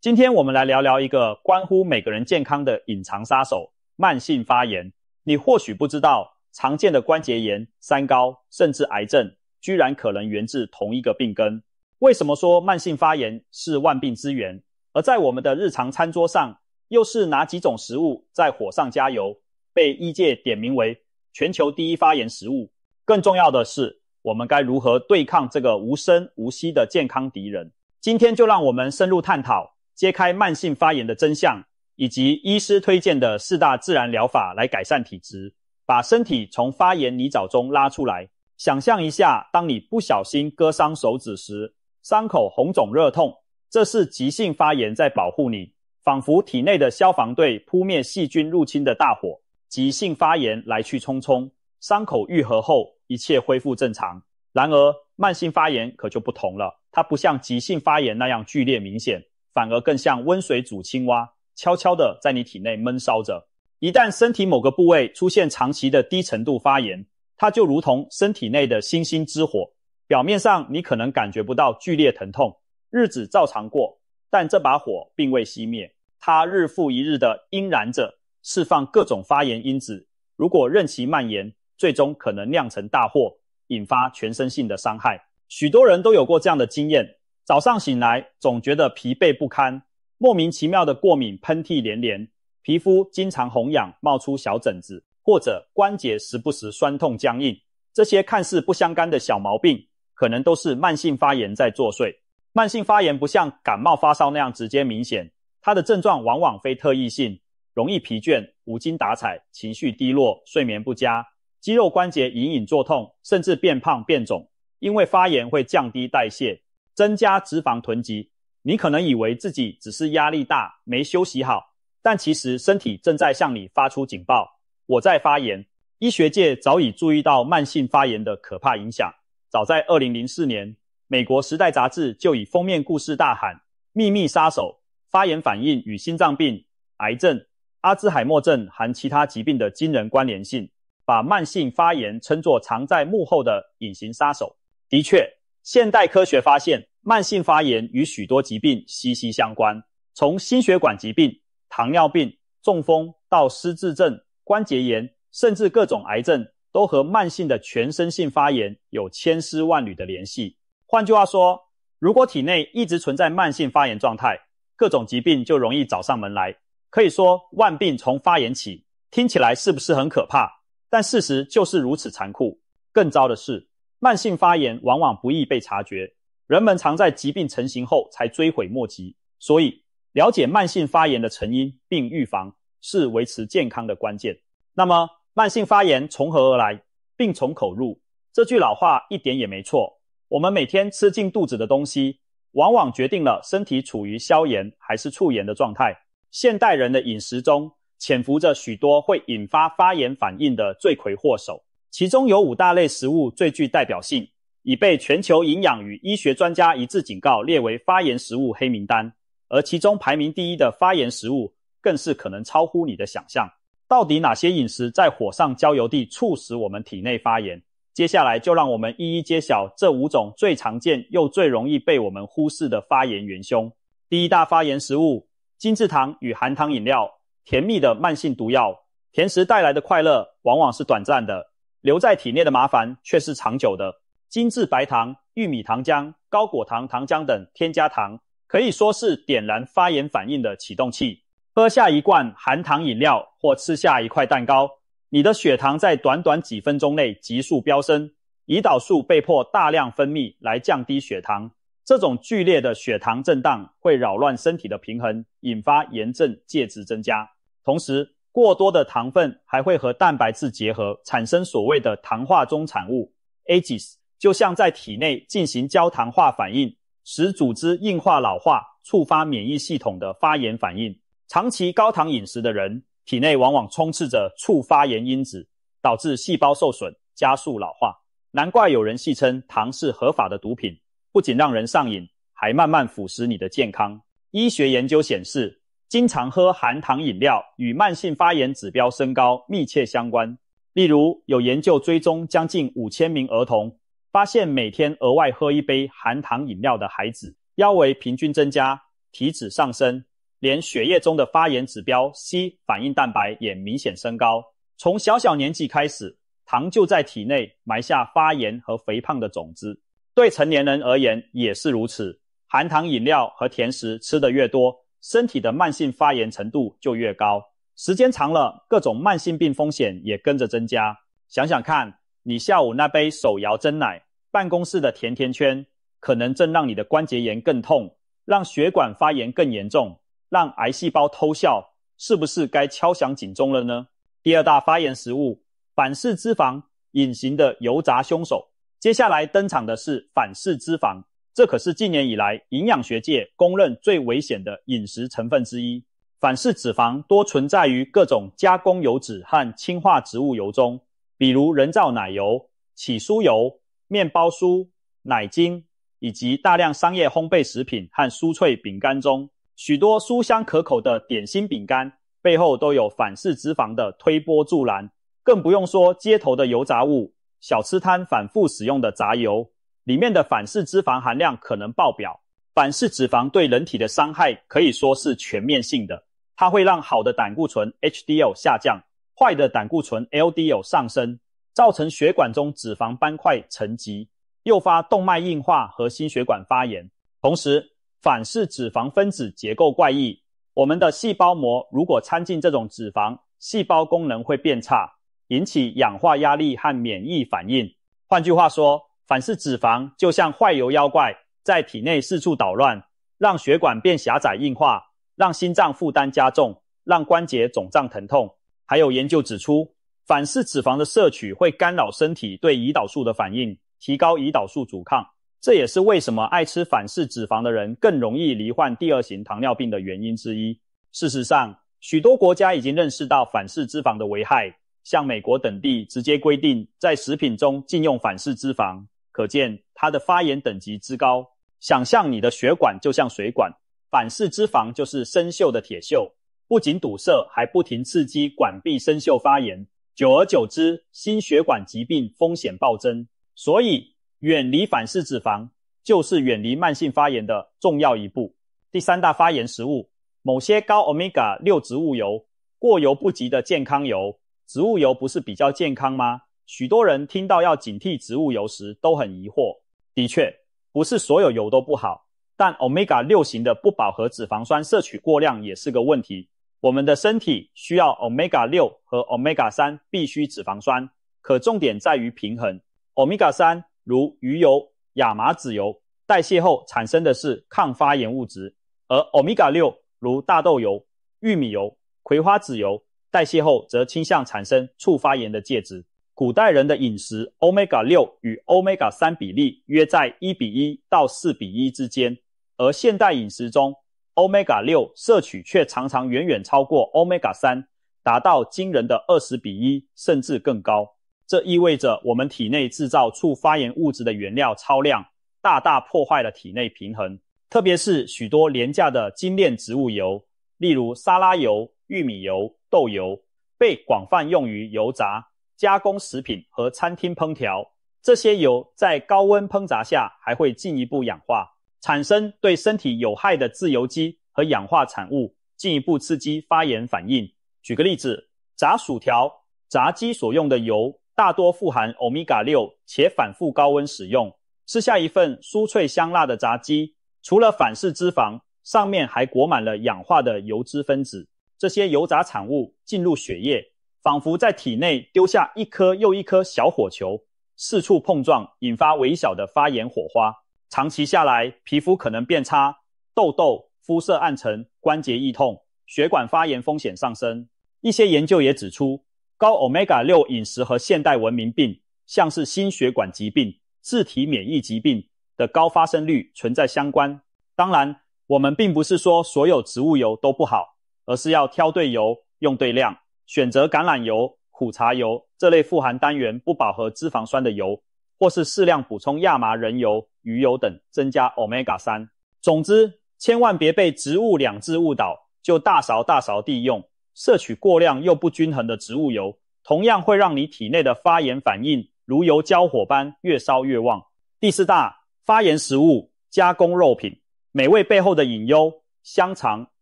今天我们来聊聊一个关乎每个人健康的隐藏杀手——慢性发炎。你或许不知道，常见的关节炎、三高，甚至癌症，居然可能源自同一个病根。为什么说慢性发炎是万病之源？而在我们的日常餐桌上，又是哪几种食物在火上加油，被医界点名为全球第一发炎食物？更重要的是，我们该如何对抗这个无声无息的健康敌人？今天就让我们深入探讨，揭开慢性发炎的真相，以及医师推荐的4大自然疗法来改善体质，把身体从发炎泥沼中拉出来。想象一下，当你不小心割伤手指时，伤口红肿热痛，这是急性发炎在保护你，仿佛体内的消防队扑灭细菌入侵的大火。急性发炎来去匆匆，伤口愈合后，一切恢复正常。然而，慢性发炎可就不同了，它不像急性发炎那样剧烈明显，反而更像温水煮青蛙，悄悄地在你体内闷烧着。一旦身体某个部位出现长期的低程度发炎，它就如同身体内的星星之火，表面上你可能感觉不到剧烈疼痛，日子照常过，但这把火并未熄灭，它日复一日地阴燃着，释放各种发炎因子。如果任其蔓延，最终可能酿成大祸，引发全身性的伤害。许多人都有过这样的经验，早上醒来总觉得疲惫不堪，莫名其妙的过敏喷嚏连连，皮肤经常红痒冒出小疹子，或者关节时不时酸痛僵硬。这些看似不相干的小毛病，可能都是慢性发炎在作祟。慢性发炎不像感冒发烧那样直接明显，它的症状往往非特异性，容易疲倦、无精打采、情绪低落、睡眠不佳，肌肉关节隐隐作痛，甚至变胖变肿。因为发炎会降低代谢，增加脂肪囤积。你可能以为自己只是压力大，没休息好，但其实身体正在向你发出警报，我在发炎。医学界早已注意到慢性发炎的可怕影响。早在2004年，美国《时代》杂志就以封面故事大喊秘密杀手，发炎反应与心脏病、癌症、阿兹海默症含其他疾病的惊人关联性，把慢性发炎称作藏在幕后的隐形杀手。的确，现代科学发现，慢性发炎与许多疾病息息相关，从心血管疾病、糖尿病、中风到失智症、关节炎，甚至各种癌症，都和慢性的全身性发炎有千丝万缕的联系。换句话说，如果体内一直存在慢性发炎状态，各种疾病就容易找上门来。可以说，万病从发炎起，听起来是不是很可怕？但事实就是如此残酷。更糟的是，慢性发炎往往不易被察觉，人们常在疾病成型后才追悔莫及。所以，了解慢性发炎的成因并预防，是维持健康的关键。那么，慢性发炎从何而来？病从口入，这句老话一点也没错。我们每天吃进肚子的东西，往往决定了身体处于消炎还是促炎的状态。现代人的饮食中，潜伏着许多会引发发炎反应的罪魁祸首，其中有5大类食物最具代表性，已被全球营养与医学专家一致警告列为发炎食物黑名单。而其中排名第1的发炎食物，更是可能超乎你的想象。到底哪些饮食在火上浇油地促使我们体内发炎？接下来就让我们一一揭晓这5种最常见又最容易被我们忽视的发炎元凶。第1大发炎食物，精制糖与含糖饮料，甜蜜的慢性毒药。甜食带来的快乐往往是短暂的，留在体内的麻烦却是长久的。精制白糖、玉米糖浆、高果糖糖浆等添加糖，可以说是点燃发炎反应的启动器。喝下一罐含糖饮料或吃下一块蛋糕，你的血糖在短短几分钟内急速飙升，胰岛素被迫大量分泌来降低血糖。这种剧烈的血糖震荡会扰乱身体的平衡，引发炎症介质增加。同时，过多的糖分还会和蛋白质结合，产生所谓的糖化中产物 AGEs， 就像在体内进行焦糖化反应，使组织硬化老化，触发免疫系统的发炎反应。长期高糖饮食的人，体内往往充斥着促发炎因子，导致细胞受损，加速老化。难怪有人戏称糖是合法的毒品，不仅让人上瘾，还慢慢腐蚀你的健康。医学研究显示，经常喝含糖饮料与慢性发炎指标升高密切相关。例如，有研究追踪将近5000名儿童，发现每天额外喝一杯含糖饮料的孩子，腰围平均增加体脂上升，连血液中的发炎指标 C 反应蛋白也明显升高。从小小年纪开始，糖就在体内埋下发炎和肥胖的种子。对成年人而言也是如此，含糖饮料和甜食吃得越多，身体的慢性发炎程度就越高。时间长了，各种慢性病风险也跟着增加。想想看，你下午那杯手摇珍奶，办公室的甜甜圈，可能正让你的关节炎更痛，让血管发炎更严重，让癌细胞偷笑，是不是该敲响警钟了呢？第二大发炎食物，反式脂肪，隐形的油炸凶手。接下来登场的是反式脂肪，这可是近年以来营养学界公认最危险的饮食成分之一。反式脂肪多存在于各种加工油脂和氢化植物油中，比如人造奶油、起酥油、面包酥、奶精，以及大量商业烘焙食品和酥脆饼干中。许多酥香可口的点心饼干背后都有反式脂肪的推波助澜，更不用说街头的油炸物、小吃摊反复使用的炸油，里面的反式脂肪含量可能爆表。反式脂肪对人体的伤害可以说是全面性的，它会让好的胆固醇 HDL 下降，坏的胆固醇 LDL 上升，造成血管中脂肪斑块沉积，诱发动脉硬化和心血管发炎。同时，反式脂肪分子结构怪异，我们的细胞膜如果掺进这种脂肪，细胞功能会变差，引起氧化压力和免疫反应。换句话说，反式脂肪就像坏油妖怪，在体内四处捣乱，让血管变狭窄硬化，让心脏负担加重，让关节肿胀疼痛。还有研究指出，反式脂肪的摄取会干扰身体对胰岛素的反应，提高胰岛素阻抗。这也是为什么爱吃反式脂肪的人更容易罹患第二型糖尿病的原因之一。事实上，许多国家已经认识到反式脂肪的危害，像美国等地直接规定在食品中禁用反式脂肪，可见它的发炎等级之高。想象你的血管就像水管，反式脂肪就是生锈的铁锈，不仅堵塞，还不停刺激管壁生锈发炎，久而久之，心血管疾病风险暴增。所以远离反式脂肪就是远离慢性发炎的重要一步。第三大发炎食物，某些高 Omega-6 植物油，过犹不及的健康油。植物油不是比较健康吗？许多人听到要警惕植物油时都很疑惑。的确，不是所有油都不好，但 Omega-6 型的不饱和脂肪酸摄取过量也是个问题。我们的身体需要 Omega-6 和 Omega-3 必需脂肪酸，可重点在于平衡。Omega-3 如鱼油、亚麻籽油，代谢后产生的是抗发炎物质，而 Omega-6 如大豆油、玉米油、葵花籽油，代谢后则倾向产生促发炎的介质。古代人的饮食 Omega-6 与 Omega-3 比例约在1:1到4:1之间，而现代饮食中 Omega-6 摄取却常常远远超过 Omega-3， 达到惊人的20:1甚至更高。这意味着我们体内制造促发炎物质的原料超量，大大破坏了体内平衡。特别是许多廉价的精炼植物油，例如沙拉油、玉米油、豆油，被广泛用于油炸、加工食品和餐厅烹调。这些油在高温烹炸下还会进一步氧化，产生对身体有害的自由基和氧化产物，进一步刺激发炎反应。举个例子，炸薯条、炸鸡所用的油大多富含 Omega-6， 且反复高温使用。吃下一份酥脆香辣的炸鸡，除了反式脂肪，上面还裹满了氧化的油脂分子。这些油炸产物进入血液，仿佛在体内丢下一颗又一颗小火球，四处碰撞，引发微小的发炎火花。长期下来，皮肤可能变差，痘痘、肤色暗沉、关节异痛，血管发炎风险上升。一些研究也指出，高 Omega-6 饮食和现代文明病，像是心血管疾病、自体免疫疾病的高发生率存在相关。当然，我们并不是说所有植物油都不好，而是要挑对油，用对量，选择橄榄油、苦茶油这类富含单元不饱和脂肪酸的油，或是适量补充亚麻仁油、鱼油等，增加 Omega-3。总之，千万别被植物两字误导，就大勺大勺地用。摄取过量又不均衡的植物油，同样会让你体内的发炎反应如油交火般越烧越旺。第四大发炎食物，加工肉品。美味背后的隐忧，香肠、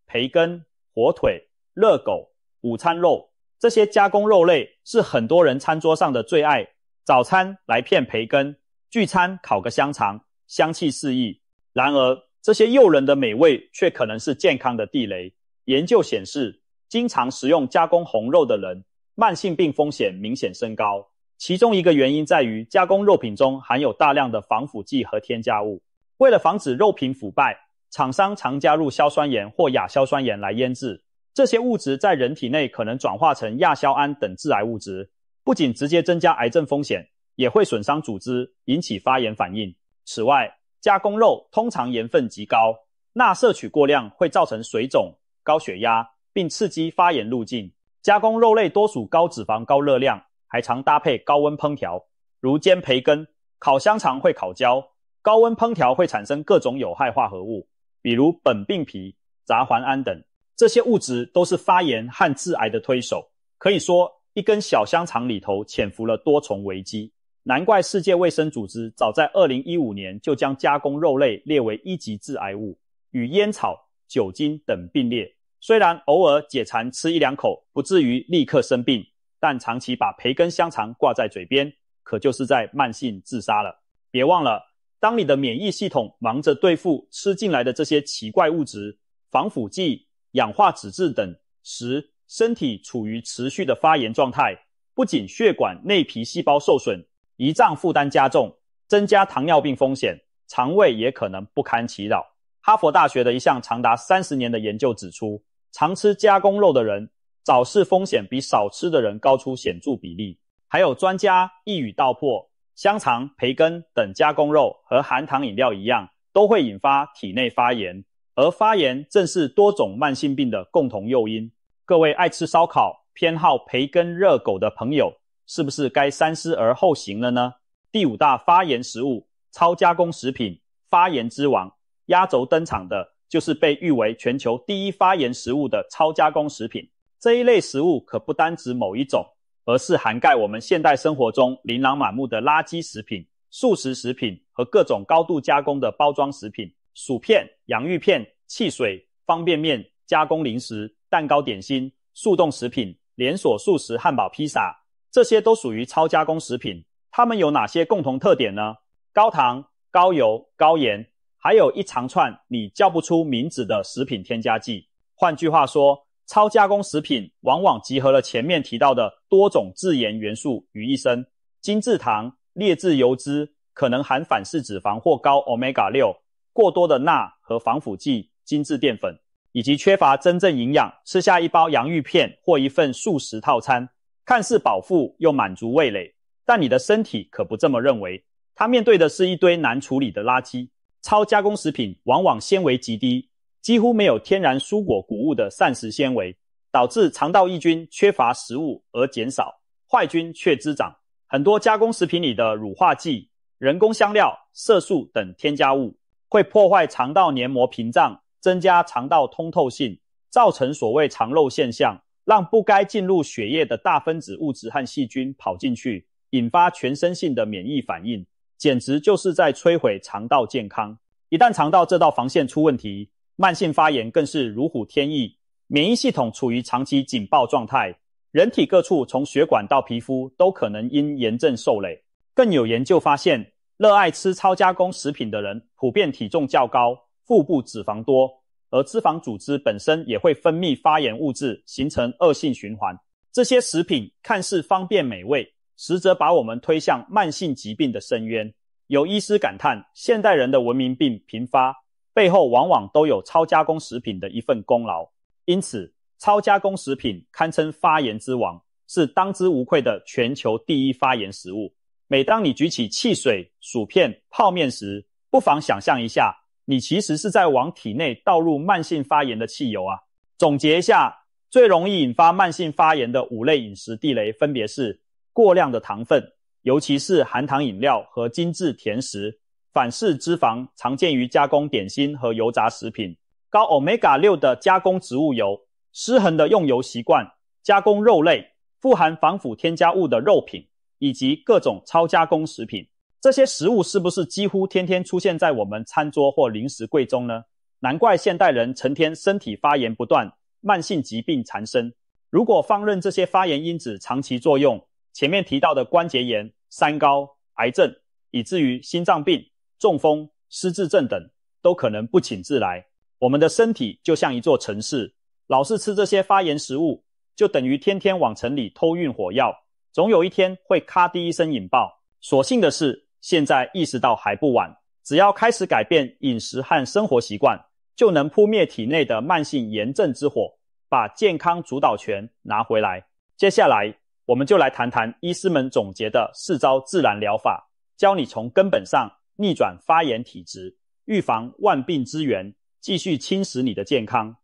培根、火腿、热狗、午餐肉，这些加工肉类是很多人餐桌上的最爱。早餐来片培根，聚餐烤个香肠，香气四溢。然而，这些诱人的美味却可能是健康的地雷。研究显示，经常食用加工红肉的人，慢性病风险明显升高。其中一个原因在于加工肉品中含有大量的防腐剂和添加物。为了防止肉品腐败，厂商常加入硝酸盐或亚硝酸盐来腌制。这些物质在人体内可能转化成亚硝胺等致癌物质，不仅直接增加癌症风险，也会损伤组织，引起发炎反应。此外，加工肉通常盐分极高，钠摄取过量会造成水肿、高血压，并刺激发炎路径。加工肉类多属高脂肪、高热量，还常搭配高温烹调，如煎培根、烤香肠会烤焦，高温烹调会产生各种有害化合物，比如苯并芘、杂环胺等。这些物质都是发炎和致癌的推手，可以说一根小香肠里头潜伏了多重危机。难怪世界卫生组织早在2015年就将加工肉类列为1级致癌物，与烟草、酒精等并列。虽然偶尔解馋吃1-2口不至于立刻生病，但长期把培根香肠挂在嘴边，可就是在慢性自杀了。别忘了，当你的免疫系统忙着对付吃进来的这些奇怪物质、防腐剂、氧化脂质等时，身体处于持续的发炎状态，不仅血管内皮细胞受损，胰脏负担加重，增加糖尿病风险，肠胃也可能不堪其扰。哈佛大学的一项长达30年的研究指出，常吃加工肉的人，早逝风险比少吃的人高出显著比例。还有专家一语道破，香肠、培根等加工肉和含糖饮料一样，都会引发体内发炎，而发炎正是多种慢性病的共同诱因。各位爱吃烧烤、偏好培根、热狗的朋友，是不是该三思而后行了呢？第5大发炎食物，超加工食品，发炎之王。压轴登场的就是被誉为全球第1发炎食物的超加工食品。这一类食物可不单指某一种，而是涵盖我们现代生活中琳琅满目的垃圾食品、速食食品和各种高度加工的包装食品，薯片、洋芋片、汽水、方便面、加工零食、蛋糕点心、速冻食品、连锁速食汉堡披萨，这些都属于超加工食品。它们有哪些共同特点呢？高糖、高油、高盐，还有一长串你叫不出名字的食品添加剂。换句话说，超加工食品往往集合了前面提到的多种致炎元素于一身，精制糖、劣质油脂，可能含反式脂肪或高 Omega-6， 过多的钠和防腐剂、精制淀粉，以及缺乏真正营养，吃下一包洋芋片或一份素食套餐，看似饱腹又满足味蕾，但你的身体可不这么认为，它面对的是一堆难处理的垃圾。超加工食品往往纤维极低，几乎没有天然蔬果谷物的膳食纤维，导致肠道益菌缺乏食物而减少，坏菌却滋长。很多加工食品里的乳化剂、人工香料、色素等添加物会破坏肠道黏膜屏障，增加肠道通透性，造成所谓肠漏现象，让不该进入血液的大分子物质和细菌跑进去，引发全身性的免疫反应，简直就是在摧毁肠道健康。一旦肠道这道防线出问题，慢性发炎更是如虎添翼，免疫系统处于长期警报状态，人体各处从血管到皮肤都可能因炎症受累。更有研究发现，热爱吃超加工食品的人普遍体重较高，腹部脂肪多，而脂肪组织本身也会分泌发炎物质，形成恶性循环。这些食品看似方便美味，实则把我们推向慢性疾病的深渊。有医师感叹，现代人的文明病频发，背后往往都有超加工食品的一份功劳。因此，超加工食品堪称发炎之王，是当之无愧的全球第1发炎食物。每当你举起汽水、薯片、泡面时，不妨想象一下，你其实是在往体内倒入慢性发炎的汽油啊。总结一下，最容易引发慢性发炎的5类饮食地雷分别是过量的糖分，尤其是含糖饮料和精致甜食，反式脂肪常见于加工点心和油炸食品，高 Omega-6 的加工植物油，失衡的用油习惯，加工肉类，富含防腐添加物的肉品，以及各种超加工食品。这些食物是不是几乎天天出现在我们餐桌或零食柜中呢？难怪现代人成天身体发炎不断，慢性疾病缠身。如果放任这些发炎因子长期作用，前面提到的关节炎、三高、癌症，以至于心脏病、中风、失智症等，都可能不请自来。我们的身体就像一座城市，老是吃这些发炎食物，就等于天天往城里偷运火药，总有一天会咔滴一声引爆。所幸的是，现在意识到还不晚，只要开始改变饮食和生活习惯，就能扑灭体内的慢性炎症之火，把健康主导权拿回来。接下来我们就来谈谈医师们总结的4招自然疗法，教你从根本上逆转发炎体质，预防万病之源继续侵蚀你的健康。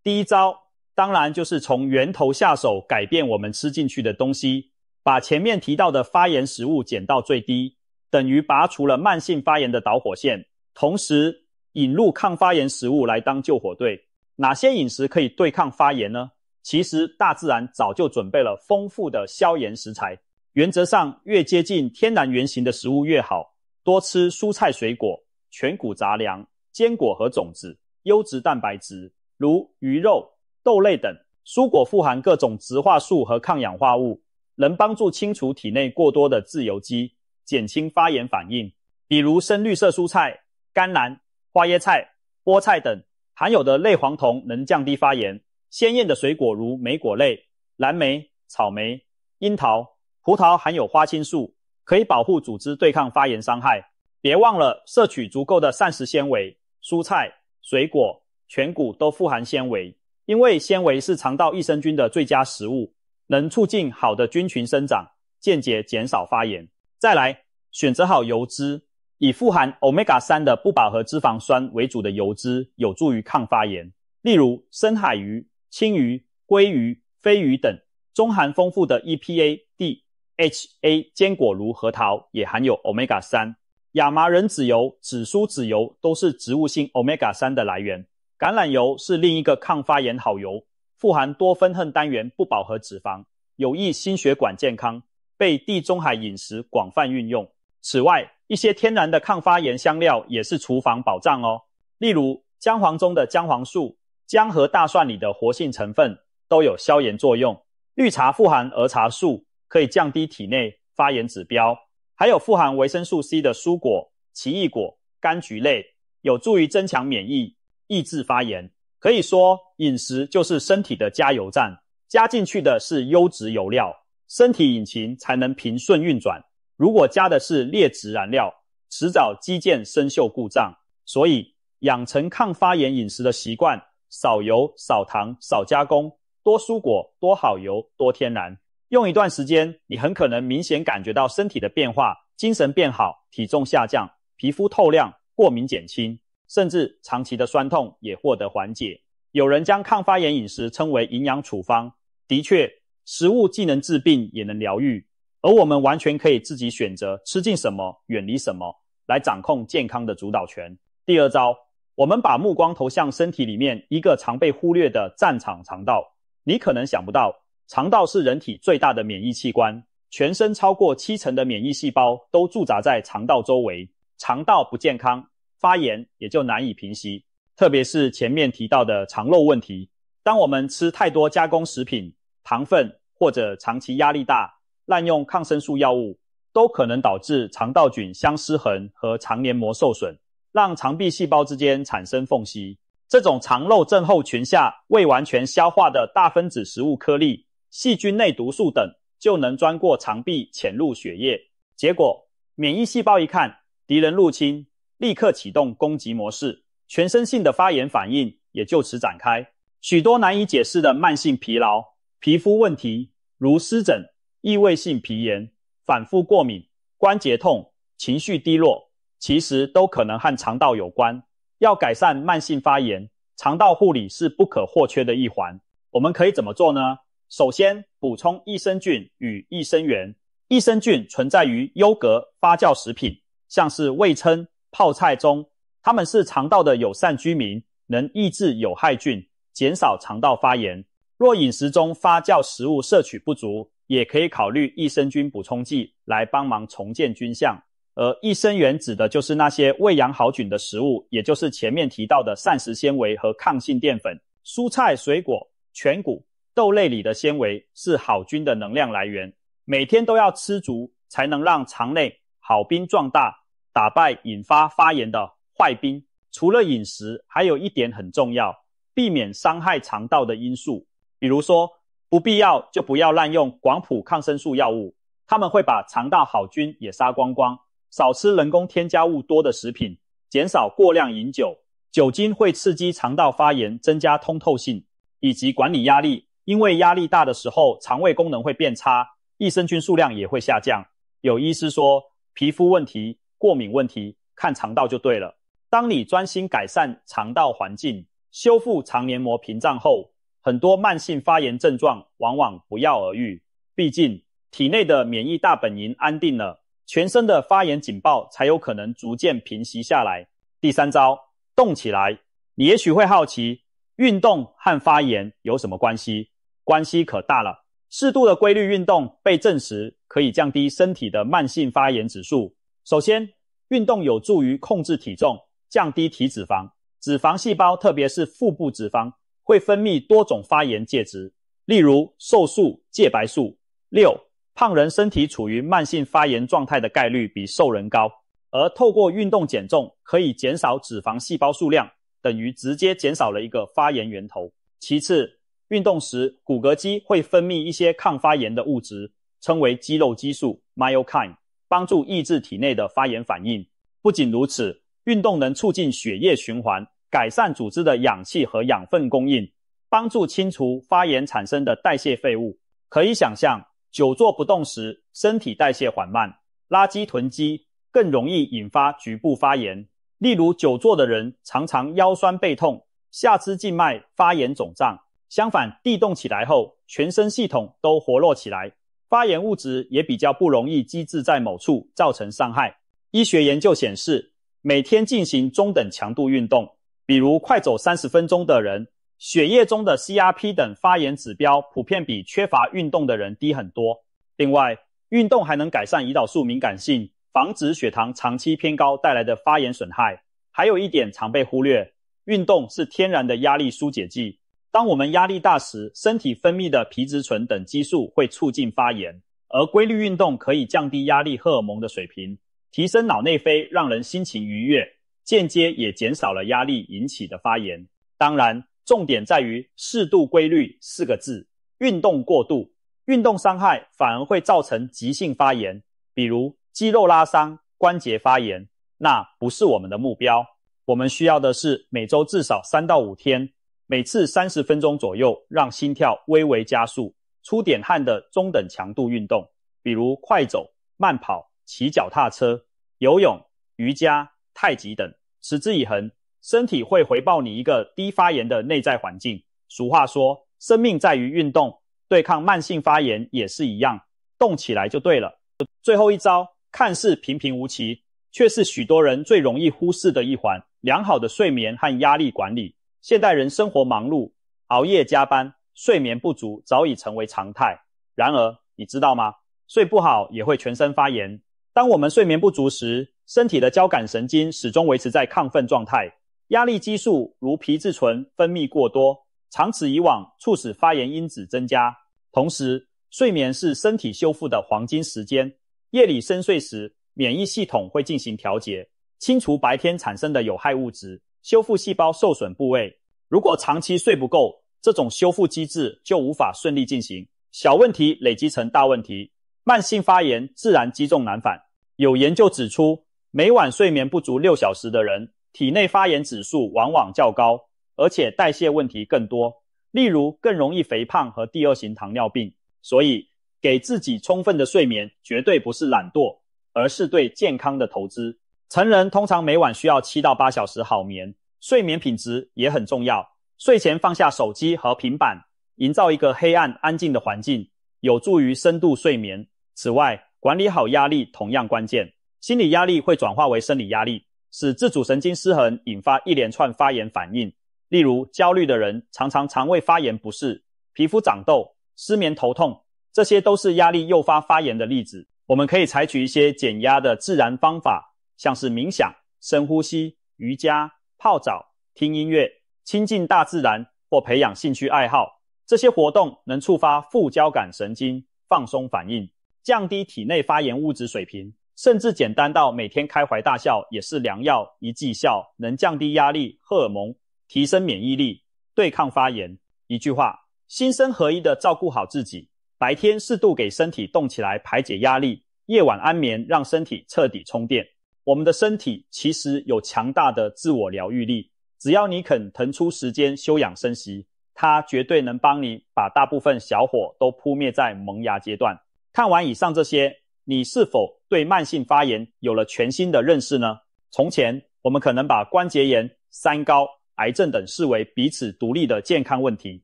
第一招，当然就是从源头下手，改变我们吃进去的东西，把前面提到的发炎食物减到最低，等于拔除了慢性发炎的导火线，同时引入抗发炎食物来当救火队。哪些饮食可以对抗发炎呢？其实大自然早就准备了丰富的消炎食材，原则上越接近天然原型的食物越好，多吃蔬菜水果、全谷杂粮、坚果和种子、优质蛋白质，如鱼肉、豆类等。蔬果富含各种植化素和抗氧化物，能帮助清除体内过多的自由基，减轻发炎反应。比如深绿色蔬菜、甘蓝、花椰菜、菠菜等含有的类黄酮能降低发炎。鲜艳的水果如莓果类、蓝莓、草莓、樱桃、葡萄含有花青素，可以保护组织对抗发炎伤害。别忘了摄取足够的膳食纤维，蔬菜、水果、全谷都富含纤维，因为纤维是肠道益生菌的最佳食物，能促进好的菌群生长，间接减少发炎。再来，选择好油脂，以富含 Omega-3 的不饱和脂肪酸为主的油脂有助于抗发炎，例如深海鱼、青鱼、鲑鱼、飞鱼等。中含丰富的 EPA、DHA 坚果如核桃也含有 Omega-3。亚麻仁籽油、紫苏籽油都是植物性 Omega-3 的来源。橄榄油是另一个抗发炎好油，富含多酚恨单元不饱和脂肪，有益心血管健康，被地中海饮食广泛运用。此外，一些天然的抗发炎香料也是厨房宝藏哦，例如姜黄中的姜黄素、姜和大蒜里的活性成分都有消炎作用。绿茶富含儿茶素，可以降低体内发炎指标。还有富含维生素 C 的蔬果、奇异果、柑橘类，有助于增强免疫，抑制发炎。可以说，饮食就是身体的加油站，加进去的是优质油料，身体引擎才能平顺运转。如果加的是劣质燃料，迟早机件生锈故障。所以养成抗发炎饮食的习惯，少油、少糖、少加工，多蔬果、多好油、多天然。用一段时间，你很可能明显感觉到身体的变化，精神变好，体重下降，皮肤透亮，过敏减轻，甚至长期的酸痛也获得缓解。有人将抗发炎饮食称为营养处方，的确，食物既能治病也能疗愈，而我们完全可以自己选择吃进什么，远离什么，来掌控健康的主导权。第二招，我们把目光投向身体里面一个常被忽略的战场肠道。你可能想不到，肠道是人体最大的免疫器官，全身超过70%的免疫细胞都驻扎在肠道周围。肠道不健康，发炎也就难以平息，特别是前面提到的肠漏问题。当我们吃太多加工食品、糖分，或者长期压力大、滥用抗生素药物，都可能导致肠道菌相失衡和肠黏膜受损，让肠壁细胞之间产生缝隙。这种肠漏症候群下未完全消化的大分子食物颗粒、细菌内毒素等就能钻过肠壁潜入血液，结果免疫细胞一看敌人入侵，立刻启动攻击模式，全身性的发炎反应也就此展开。许多难以解释的慢性疲劳、皮肤问题，如湿疹、异位性皮炎、反复过敏、关节痛、情绪低落，其实都可能和肠道有关。要改善慢性发炎，肠道护理是不可或缺的一环。我们可以怎么做呢？首先，补充益生菌与益生元。益生菌存在于优格、发酵食品，像是味噌、泡菜中，它们是肠道的友善居民，能抑制有害菌，减少肠道发炎。若饮食中发酵食物摄取不足，也可以考虑益生菌补充剂来帮忙重建菌相。而益生元指的就是那些喂养好菌的食物，也就是前面提到的膳食纤维和抗性淀粉。蔬菜、水果、全谷、豆类里的纤维是好菌的能量来源，每天都要吃足，才能让肠内好兵壮大，打败引发发炎的坏兵。除了饮食，还有一点很重要，避免伤害肠道的因素，比如说不必要就不要滥用广谱抗生素药物，它们会把肠道好菌也杀光光。少吃人工添加物多的食品，减少过量饮酒，酒精会刺激肠道发炎，增加通透性，以及管理压力，因为压力大的时候肠胃功能会变差，益生菌数量也会下降。有医师说皮肤问题、过敏问题看肠道就对了。当你专心改善肠道环境，修复肠黏膜屏障后，很多慢性发炎症状往往不药而愈。毕竟体内的免疫大本营安定了，全身的发炎警报才有可能逐渐平息下来。第三招，动起来。你也许会好奇，运动和发炎有什么关系？关系可大了。适度的规律运动被证实可以降低身体的慢性发炎指数。首先，运动有助于控制体重，降低体脂肪。脂肪细胞，特别是腹部脂肪，会分泌多种发炎介质，例如瘦素、介白素。6. 胖人身体处于慢性发炎状态的概率比瘦人高，而透过运动减重可以减少脂肪细胞数量，等于直接减少了一个发炎源头。其次，运动时骨骼肌会分泌一些抗发炎的物质，称为肌肉激素 myokine， 帮助抑制体内的发炎反应。不仅如此，运动能促进血液循环，改善组织的氧气和养分供应，帮助清除发炎产生的代谢废物。可以想象，久坐不动时，身体代谢缓慢，垃圾囤积，更容易引发局部发炎。例如久坐的人常常腰酸背痛，下肢静脉发炎肿胀。相反，地动起来后，全身系统都活络起来，发炎物质也比较不容易积滞在某处，造成伤害。医学研究显示，每天进行中等强度运动，比如快走30分钟的人，血液中的 CRP 等发炎指标普遍比缺乏运动的人低很多。另外，运动还能改善胰岛素敏感性，防止血糖长期偏高带来的发炎损害。还有一点常被忽略，运动是天然的压力疏解剂。当我们压力大时，身体分泌的皮质醇等激素会促进发炎，而规律运动可以降低压力荷尔蒙的水平，提升脑内啡，让人心情愉悦，间接也减少了压力引起的发炎。当然，重点在于适度规律4个字，运动过度。运动伤害反而会造成急性发炎，比如肌肉拉伤、关节发炎，那不是我们的目标。我们需要的是每周至少3到5天，每次30分钟左右，让心跳微微加速，出点汗的中等强度运动，比如快走、慢跑、骑脚踏车、游泳、瑜伽、太极等，持之以恒，身体会回报你一个低发炎的内在环境。俗话说，生命在于运动，对抗慢性发炎也是一样，动起来就对了。最后一招，看似平平无奇，却是许多人最容易忽视的一环，良好的睡眠和压力管理。现代人生活忙碌，熬夜加班，睡眠不足早已成为常态。然而，你知道吗？睡不好也会全身发炎。当我们睡眠不足时，身体的交感神经始终维持在亢奋状态，压力激素如皮质醇分泌过多，长此以往，促使发炎因子增加。同时，睡眠是身体修复的黄金时间。夜里深睡时，免疫系统会进行调节，清除白天产生的有害物质，修复细胞受损部位。如果长期睡不够，这种修复机制就无法顺利进行，小问题累积成大问题，慢性发炎自然积重难返。有研究指出，每晚睡眠不足6小时的人，体内发炎指数往往较高，而且代谢问题更多，例如更容易肥胖和第2型糖尿病。所以，给自己充分的睡眠绝对不是懒惰，而是对健康的投资。成人通常每晚需要7到8小时好眠，睡眠品质也很重要。睡前放下手机和平板，营造一个黑暗安静的环境，有助于深度睡眠。此外，管理好压力同样关键。心理压力会转化为生理压力，使自主神经失衡，引发一连串发炎反应。例如，焦虑的人常常肠胃发炎不适，皮肤长痘、失眠头痛，这些都是压力诱发发炎的例子。我们可以采取一些减压的自然方法，像是冥想、深呼吸、瑜伽、泡澡、听音乐、亲近大自然或培养兴趣爱好。这些活动能触发副交感神经，放松反应，降低体内发炎物质水平，甚至简单到每天开怀大笑也是良药，一剂效，能降低压力、荷尔蒙，提升免疫力，对抗发炎。一句话，心身合一的照顾好自己，白天适度给身体动起来排解压力，夜晚安眠让身体彻底充电。我们的身体其实有强大的自我疗愈力，只要你肯腾出时间休养生息，它绝对能帮你把大部分小火都扑灭在萌芽阶段。看完以上这些，你是否对慢性发炎有了全新的认识呢？从前，我们可能把关节炎、三高、癌症等视为彼此独立的健康问题，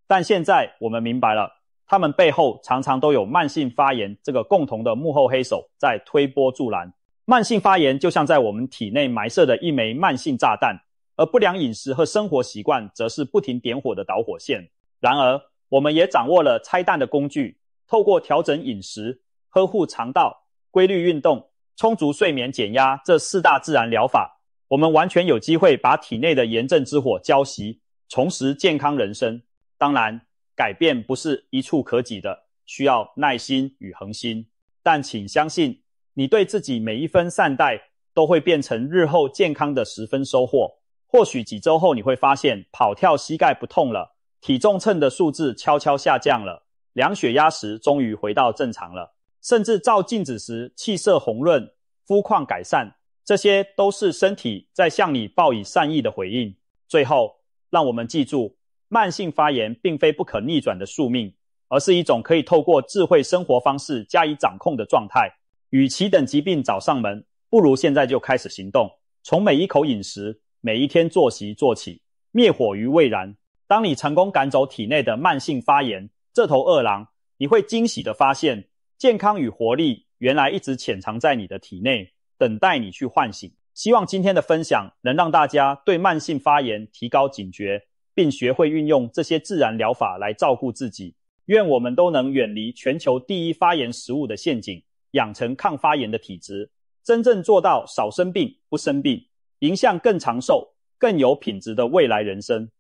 但现在我们明白了，它们背后常常都有慢性发炎这个共同的幕后黑手在推波助澜。慢性发炎就像在我们体内埋设的一枚慢性炸弹，而不良饮食和生活习惯则是不停点火的导火线。然而，我们也掌握了拆弹的工具，透过调整饮食、呵护肠道、规律运动、充足睡眠减压这4大自然疗法，我们完全有机会把体内的炎症之火浇熄，重拾健康人生。当然，改变不是一触可及的，需要耐心与恒心。但请相信，你对自己每一分善待，都会变成日后健康的10分收获。或许几周后你会发现，跑跳膝盖不痛了，体重秤的数字悄悄下降了，量血压时终于回到正常了，甚至照镜子时气色红润，肤况改善，这些都是身体在向你报以善意的回应。最后，让我们记住，慢性发炎并非不可逆转的宿命，而是一种可以透过智慧生活方式加以掌控的状态。与其等疾病找上门，不如现在就开始行动，从每一口饮食、每一天作息做起，灭火于未然。当你成功赶走体内的慢性发炎这头恶狼，你会惊喜地发现，健康与活力原来一直潜藏在你的体内，等待你去唤醒。希望今天的分享能让大家对慢性发炎提高警觉，并学会运用这些自然疗法来照顾自己。愿我们都能远离全球第一发炎食物的陷阱，养成抗发炎的体质，真正做到少生病不生病，迎向更长寿、更有品质的未来人生。